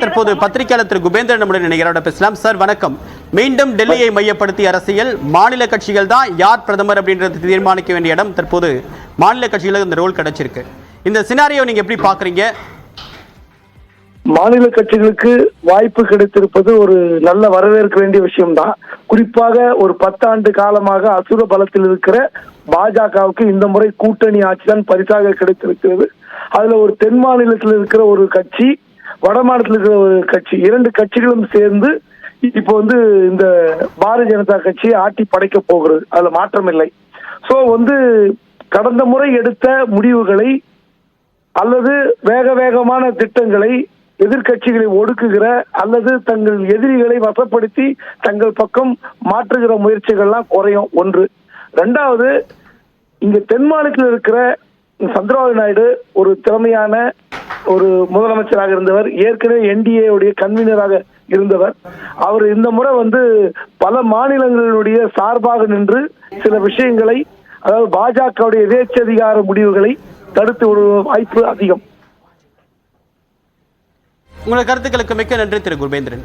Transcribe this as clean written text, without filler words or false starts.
தற்போது பத்திரிகையாளர் திரு குபேந்திரன் நம்முடைய நிகழ்ச்சியோட பேசலாம். சார் வணக்கம். மீண்டும் டெல்லியை மையப்படுத்தி அரசியல், மாநில கட்சிகள் தான் யார் பிரதமர் அப்படின்றது தீர்மானிக்க வேண்டிய இடம் தற்போது மாநில கட்சிகளுக்கு இந்த ரோல் கிடைச்சிருக்கு. இந்த சினாரியோ நீங்க எப்படி பாக்குறீங்க? மாநில கட்சிகளுக்கு வாய்ப்பு கிடைத்திருப்பது ஒரு நல்ல வரவேற்க வேண்டிய விஷயம்தான். குறிப்பாக ஒரு 10 ஆண்டு காலமாக அசுர பலத்தில் இருக்கிற பாஜகவுக்கு இந்த முறை கூட்டணி ஆட்சிதான் பரிசாக கிடைத்திருக்கிறது. அதுல ஒரு தென் மாநிலத்தில் இருக்கிற ஒரு கட்சி, வட மாநிலத்தில் இருக்கிற ஒரு கட்சி, 2 கட்சிகளும் சேர்ந்து இப்போ இந்த பாரதிய ஜனதா கட்சியை ஆட்டி படைக்க போகிறது. அதுல மாற்றம் இல்லை. சோ கடந்த முறை எடுத்த முடிவுகளை அல்லது வேகமான திட்டங்களை எதிர்கட்சிகளை ஒடுக்குகிற அல்லது தங்கள் எதிரிகளை வசப்படுத்தி தங்கள் பக்கம் மாற்றுகிற முயற்சிகள்லாம் குறையும். ஒன்று. 2வது, இங்க தென் மாநிலத்தில் இருக்கிற சந்திரபாபு நாயுடு ஒரு திறமையான ஒரு முதலமைச்சராக இருந்தவர். ஏற்கனவே என்டிஏ உடைய கன்வீனராக இருந்தவர். அவர் இந்த முறை பல மாநிலங்களுடைய சார்பாக நின்று சில விஷயங்களை, அதாவது பாஜகவுடைய எதேச்சதிகார முடிவுகளை தடுத்து விடுவ வாய்ப்பு அதிகம். உங்கள் கருத்துக்களுக்கு மிக்க நன்றி திரு குபேந்திரன்.